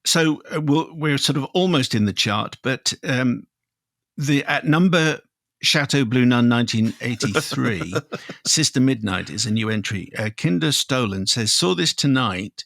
So we're sort of almost in the chart, but at number Chateau Blue Nun 1983, Sister Midnight is a new entry. Kinder Stolen says, saw this tonight.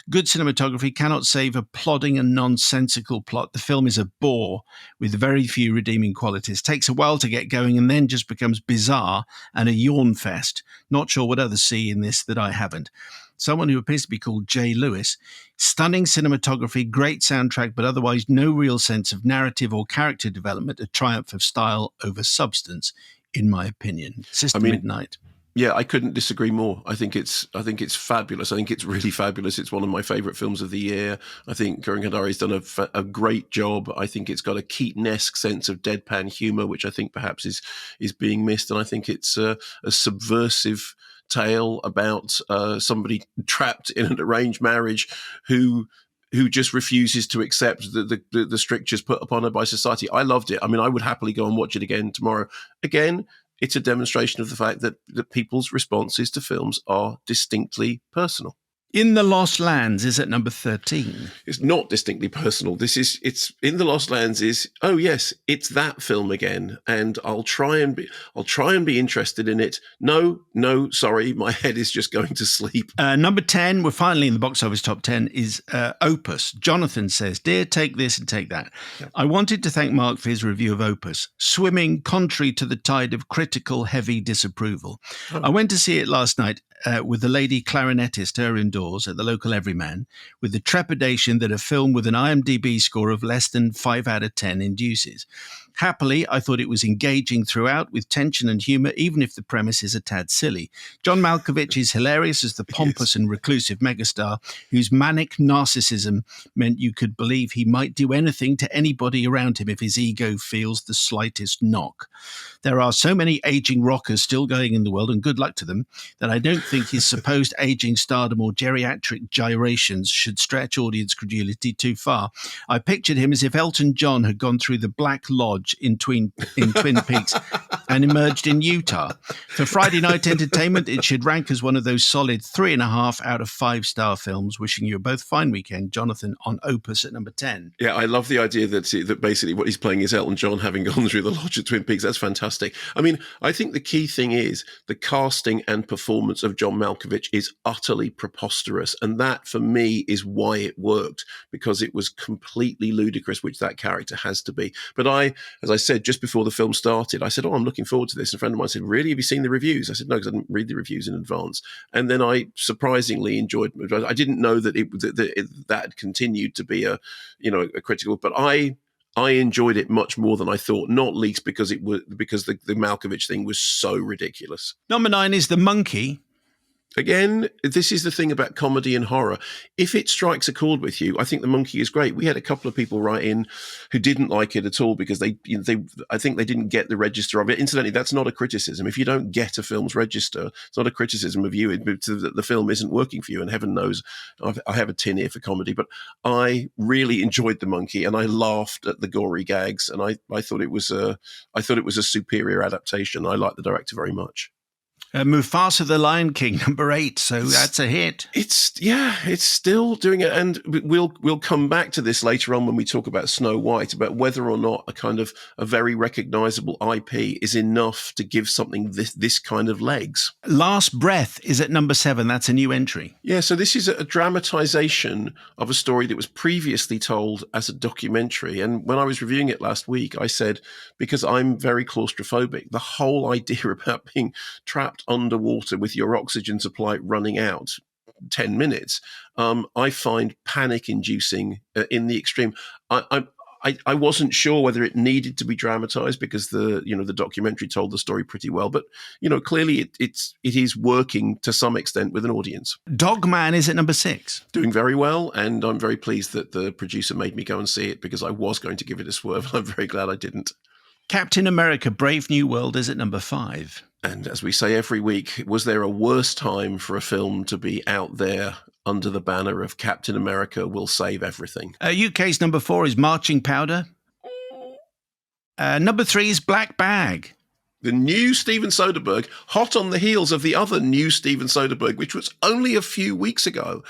Good cinematography cannot save a plodding and nonsensical plot. The film is a bore with very few redeeming qualities. Takes a while to get going and then just becomes bizarre and a yawn fest. Not sure what others see in this that I haven't. Someone who appears to be called Jay Lewis. Stunning cinematography, great soundtrack, but otherwise no real sense of narrative or character development. A triumph of style over substance, in my opinion. Sister Midnight. Yeah, I couldn't disagree more. I think it's fabulous. I think it's really fabulous. It's one of my favourite films of the year. I think Kiran Kandari's done a great job. I think it's got a Keaton-esque sense of deadpan humour, which I think perhaps is being missed. And I think it's a subversive tale about somebody trapped in an arranged marriage who just refuses to accept the strictures put upon her by society. I loved it. I mean, I would happily go and watch it again tomorrow. Again, it's a demonstration of the fact that people's responses to films are distinctly personal. In the Lost Lands is at number 13. It's not distinctly personal. It's In the Lost Lands is, oh yes, it's that film again, and I'll try and be interested in it. No, sorry, my head is just going to sleep. Number 10, we're finally in the box office top 10, is Opus. Jonathan says, dear, take this and take that. Yeah. I wanted to thank Mark for his review of Opus, swimming contrary to the tide of critical, heavy disapproval. Oh. I went to see it last night with the lady clarinetist, her indoors, at the local Everyman, with the trepidation that a film with an IMDb score of less than 5 out of 10 induces. Happily, I thought it was engaging throughout with tension and humour, even if the premise is a tad silly. John Malkovich is hilarious as the pompous and reclusive megastar whose manic narcissism meant you could believe he might do anything to anybody around him if his ego feels the slightest knock. There are so many aging rockers still going in the world, and good luck to them, that I don't think his supposed aging stardom or geriatric gyrations should stretch audience credulity too far. I pictured him as if Elton John had gone through the Black Lodge in Twin Peaks and emerged in Utah. For Friday night entertainment, it should rank as one of those solid 3.5 out of 5-star films. Wishing you both fine weekend. Jonathan on Opus at number 10. Yeah, I love the idea that basically what he's playing is Elton John having gone through the lodge at Twin Peaks. That's fantastic. I mean, I think the key thing is the casting and performance of John Malkovich is utterly preposterous. And that, for me, is why it worked, because it was completely ludicrous, which that character has to be. But as I said, just before the film started, I said, I'm looking forward to this. And a friend of mine said, really? Have you seen the reviews? I said, no, because I didn't read the reviews in advance. And then I surprisingly enjoyed it. I didn't know that that had continued to be a critical, but I enjoyed it much more than I thought, not least because the Malkovich thing was so ridiculous. Number 9 is The Monkey. Again, this is the thing about comedy and horror. If it strikes a chord with you, I think The Monkey is great. We had a couple of people write in who didn't like it at all because I think they didn't get the register of it. Incidentally, that's not a criticism. If you don't get a film's register, it's not a criticism of you. The film isn't working for you, and heaven knows I have a tin ear for comedy. But I really enjoyed The Monkey, and I laughed at the gory gags, and I thought it was a superior adaptation. I like the director very much. Mufasa the Lion King, number 8. So that's a hit. It's still doing it. And we'll come back to this later on when we talk about Snow White, about whether or not a very recognizable IP is enough to give something this kind of legs. Last Breath is at number 7. That's a new entry. Yeah. So this is a dramatization of a story that was previously told as a documentary. And when I was reviewing it last week, I said, because I'm very claustrophobic, the whole idea about being trapped underwater with your oxygen supply running out 10 minutes, I find panic-inducing in the extreme. I wasn't sure whether it needed to be dramatized because the documentary told the story pretty well, but clearly it is working to some extent with an audience. Dogman is at number 6, doing very well, and I'm very pleased that the producer made me go and see it because I was going to give it a swerve. I'm very glad I didn't. Captain America: Brave New World is at number 5. And as we say every week, was there a worse time for a film to be out there under the banner of Captain America will save everything? UK's number 4 is Marching Powder. Number 3 is Black Bag. The new Steven Soderbergh, hot on the heels of the other new Steven Soderbergh, which was only a few weeks ago.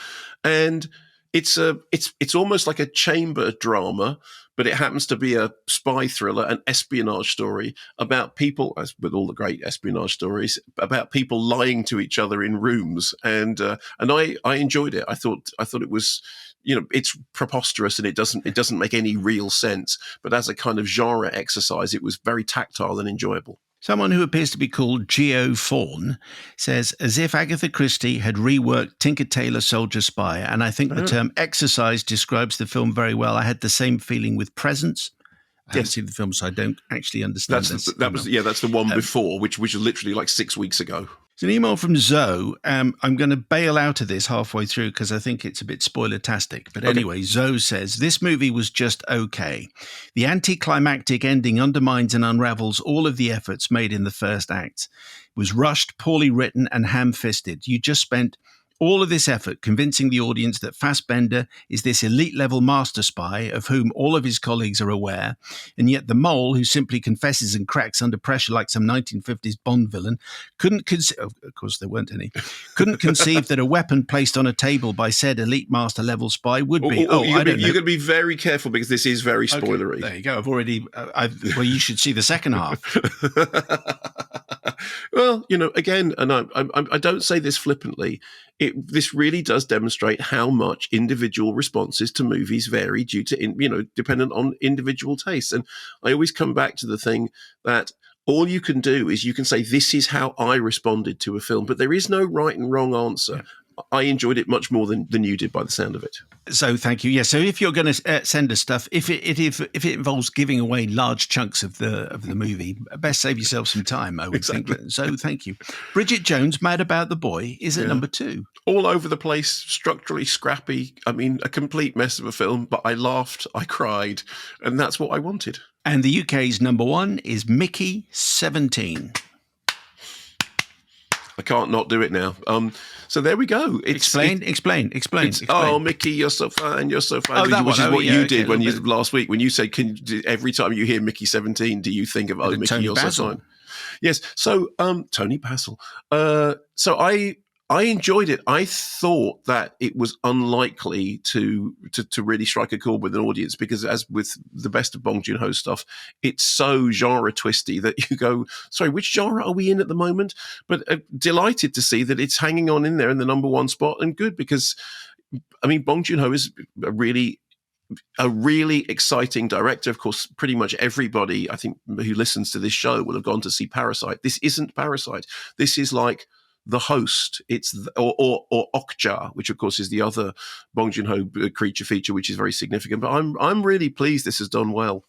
And it's almost like a chamber drama, but it happens to be a spy thriller, an espionage story about people, as with all the great espionage stories, about people lying to each other in rooms, and I enjoyed it. I thought it was, it's preposterous and it doesn't make any real sense, but as a kind of genre exercise, it was very tactile and enjoyable. Someone who appears to be called Geo Fawn says, as if Agatha Christie had reworked Tinker Tailor Soldier Spy, and I think the term exercise describes the film very well. I had the same feeling with Presence. I haven't seen the film, so I don't actually understand this. That's the one before, which was literally like 6 weeks ago. It's an email from Zoe. I'm going to bail out of this halfway through because I think it's a bit spoiler-tastic. But anyway, Zoe says, this movie was just okay. The anticlimactic ending undermines and unravels all of the efforts made in the first act. It was rushed, poorly written, and ham-fisted. You just spent all of this effort convincing the audience that Fassbender is this elite-level master spy of whom all of his colleagues are aware, and yet the mole, who simply confesses and cracks under pressure like some 1950s Bond villain, couldn't conceive that a weapon placed on a table by said elite master-level spy would be... You've got to be very careful because this is very spoilery. Okay, there you go. I've already... well, you should see the second half. Well, again, and I don't say this flippantly, this really does demonstrate how much individual responses to movies vary due to, dependent on individual tastes. And I always come back to the thing that all you can do is you can say, this is how I responded to a film, but there is no right and wrong answer. Yeah. I enjoyed it much more than you did by the sound of it. So thank you. Yeah. So if you're going to send us stuff, if it involves giving away large chunks of the movie, best save yourself some time, I would think. So thank you. Bridget Jones, Mad About the Boy, is at number 2. All over the place, structurally scrappy. I mean, a complete mess of a film, but I laughed, I cried, and that's what I wanted. And the UK's number 1 is Mickey 17. I can't not do it now. So there we go. Explain. Oh, Mickey, you're so fine. Which is what you did last week when you said, every time you hear Mickey 17, do you think of Mickey, Tony you're Basil. so fine? Yes. So Tony Basil. So I enjoyed it. I thought that it was unlikely to really strike a chord with an audience because, as with the best of Bong Joon-ho stuff, it's so genre twisty that you go, sorry, which genre are we in at the moment? But delighted to see that it's hanging on in there in the number 1 spot, and good because, I mean, Bong Joon-ho is a really exciting director. Of course, pretty much everybody I think who listens to this show will have gone to see Parasite. This isn't Parasite. This is like The Host. It's or Okja, which of course is the other Bong Joon-ho creature feature, which is very significant. But I'm really pleased this has done well.